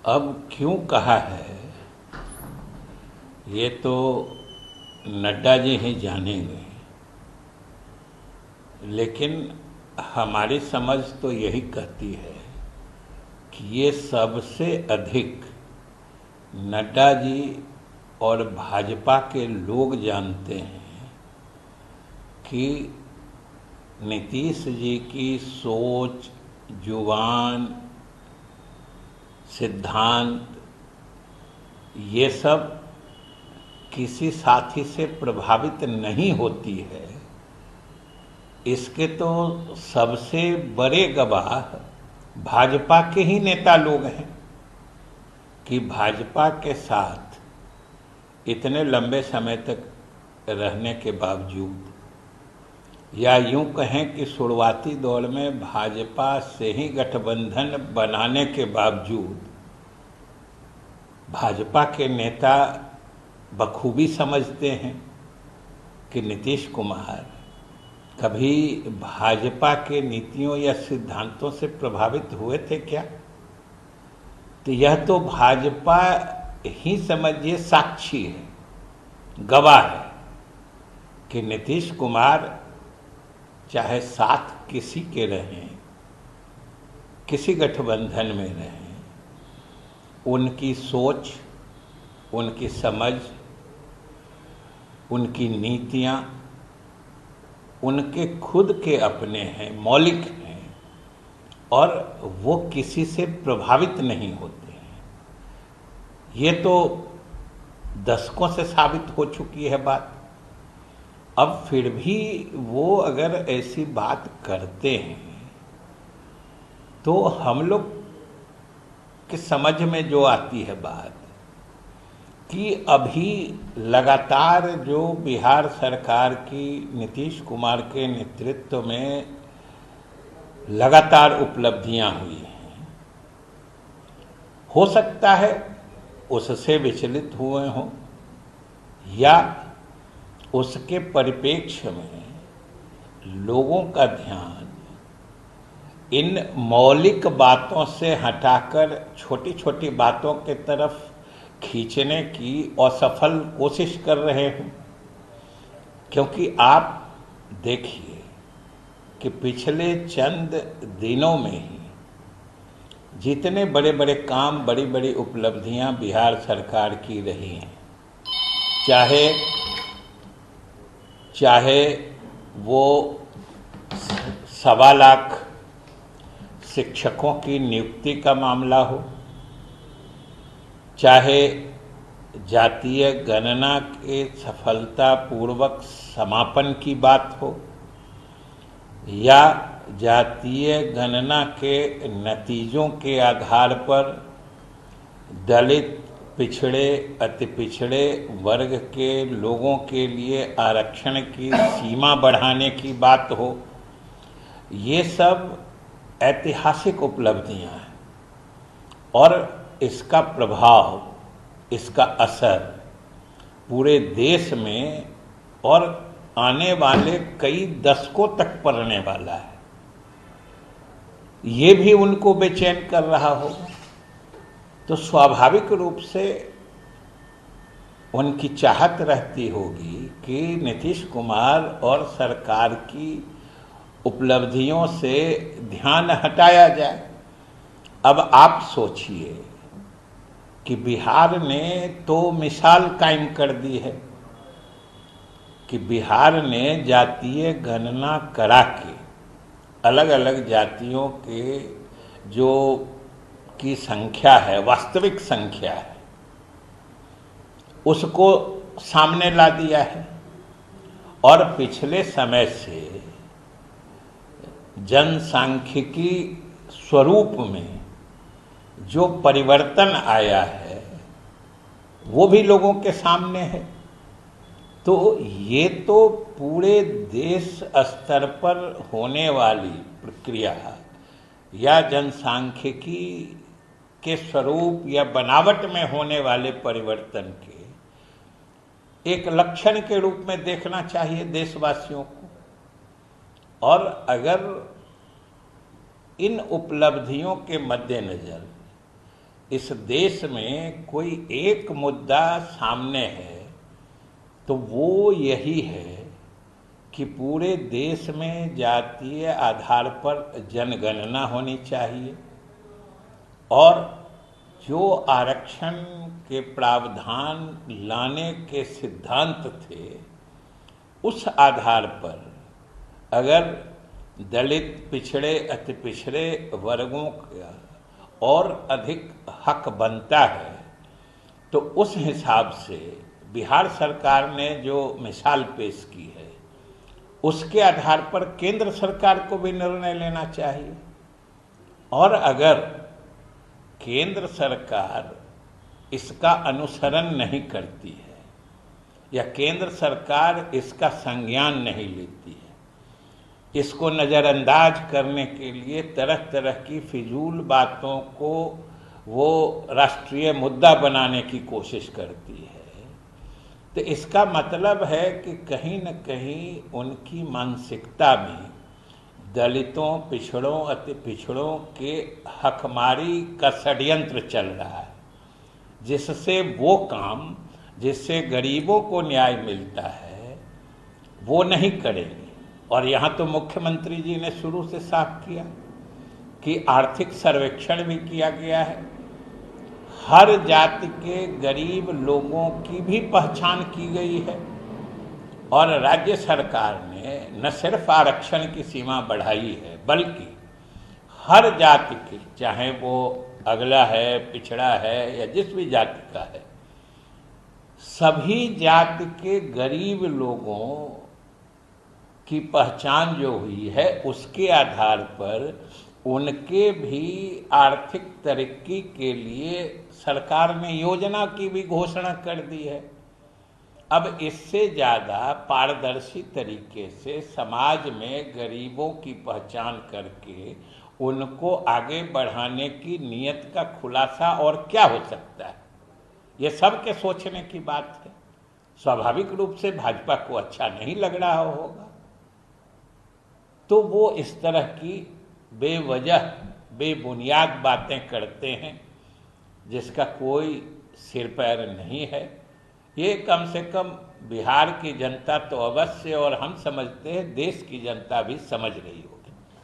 अब क्यों कहा है ये तो नड्डा जी ही जानेंगे, लेकिन हमारी समझ तो यही कहती है कि ये सबसे अधिक नड्डा जी और भाजपा के लोग जानते हैं कि नीतीश जी की सोच, जुबान, सिद्धांत ये सब किसी साथी से प्रभावित नहीं होती है। इसके तो सबसे बड़े गवाह भाजपा के ही नेता लोग हैं कि भाजपा के साथ इतने लंबे समय तक रहने के बावजूद, या यूं कहें कि शुरुआती दौर में भाजपा से ही गठबंधन बनाने के बावजूद भाजपा के नेता बखूबी समझते हैं कि नीतीश कुमार कभी भाजपा के नीतियों या सिद्धांतों से प्रभावित हुए थे क्या। तो यह तो भाजपा ही समझिए साक्षी है, गवाह है कि नीतीश कुमार चाहे साथ किसी के रहें, किसी गठबंधन में रहें, उनकी सोच, उनकी समझ, उनकी नीतियां उनके खुद के अपने हैं, मौलिक हैं और वो किसी से प्रभावित नहीं होते हैं। ये तो दशकों से साबित हो चुकी है बात। अब फिर भी वो अगर ऐसी बात करते हैं तो हम लोग की समझ में जो आती है बात कि अभी लगातार जो बिहार सरकार की नीतीश कुमार के नेतृत्व में लगातार उपलब्धियां हुई हैं, हो सकता है उससे विचलित हुए हों या उसके परिप्रेक्ष्य में लोगों का ध्यान इन मौलिक बातों से हटाकर छोटी छोटी बातों के तरफ खींचने की असफल कोशिश कर रहे हैं। क्योंकि आप देखिए कि पिछले चंद दिनों में ही जितने बड़े बड़े काम, बड़ी बड़ी उपलब्धियां बिहार सरकार की रही हैं, चाहे वो 1.25 लाख शिक्षकों की नियुक्ति का मामला हो, चाहे जातीय गणना के सफलतापूर्वक समापन की बात हो, या जातीय गणना के नतीजों के आधार पर दलित, पिछड़े, अति पिछड़े वर्ग के लोगों के लिए आरक्षण की सीमा बढ़ाने की बात हो, ये सब ऐतिहासिक उपलब्धियां हैं और इसका प्रभाव, इसका असर पूरे देश में और आने वाले कई दशकों तक पड़ने वाला है। ये भी उनको बेचैन कर रहा होगा। तो स्वाभाविक रूप से उनकी चाहत रहती होगी कि नीतीश कुमार और सरकार की उपलब्धियों से ध्यान हटाया जाए। अब आप सोचिए कि बिहार ने तो मिसाल कायम कर दी है कि बिहार ने जातीय गणना करा के अलग अलग जातियों के जो की संख्या है, वास्तविक संख्या है, उसको सामने ला दिया है। और पिछले समय से जनसांख्यिकी स्वरूप में जो परिवर्तन आया है वो भी लोगों के सामने है। तो ये तो पूरे देश स्तर पर होने वाली प्रक्रिया या जनसांख्यिकी के स्वरूप या बनावट में होने वाले परिवर्तन के एक लक्षण के रूप में देखना चाहिए देशवासियों को। और अगर इन उपलब्धियों के मद्देनजर इस देश में कोई एक मुद्दा सामने है तो वो यही है कि पूरे देश में जातीय आधार पर जनगणना होनी चाहिए और जो आरक्षण के प्रावधान लाने के सिद्धांत थे उस आधार पर अगर दलित, पिछड़े, अति पिछड़े वर्गों का और अधिक हक बनता है तो उस हिसाब से बिहार सरकार ने जो मिसाल पेश की है उसके आधार पर केंद्र सरकार को भी निर्णय लेना चाहिए। और अगर केंद्र सरकार इसका अनुसरण नहीं करती है या केंद्र सरकार इसका संज्ञान नहीं लेती है, इसको नज़रअंदाज करने के लिए तरह तरह की फिजूल बातों को वो राष्ट्रीय मुद्दा बनाने की कोशिश करती है, तो इसका मतलब है कि कहीं न कहीं उनकी मानसिकता में दलितों, पिछड़ों, अति पिछड़ों के हकमारी का षड्यंत्र चल रहा है, जिससे वो काम जिससे गरीबों को न्याय मिलता है वो नहीं करेंगे। और यहाँ तो मुख्यमंत्री जी ने शुरू से साफ किया कि आर्थिक सर्वेक्षण भी किया गया है, हर जाति के गरीब लोगों की भी पहचान की गई है और राज्य सरकार ने न सिर्फ आरक्षण की सीमा बढ़ाई है बल्कि हर जाति के, चाहे वो अगला है, पिछड़ा है या जिस भी जाति का है, सभी जाति के गरीब लोगों की पहचान जो हुई है उसके आधार पर उनके भी आर्थिक तरक्की के लिए सरकार ने योजना की भी घोषणा कर दी है। अब इससे ज़्यादा पारदर्शी तरीके से समाज में गरीबों की पहचान करके उनको आगे बढ़ाने की नीयत का खुलासा और क्या हो सकता है, ये सबके सोचने की बात है। स्वाभाविक रूप से भाजपा को अच्छा नहीं लग रहा होगा तो वो इस तरह की बेवजह, बेबुनियाद बातें करते हैं जिसका कोई सिर पैर नहीं है। ये कम से कम बिहार की जनता तो अवश्य और हम समझते हैं देश की जनता भी समझ रही हो।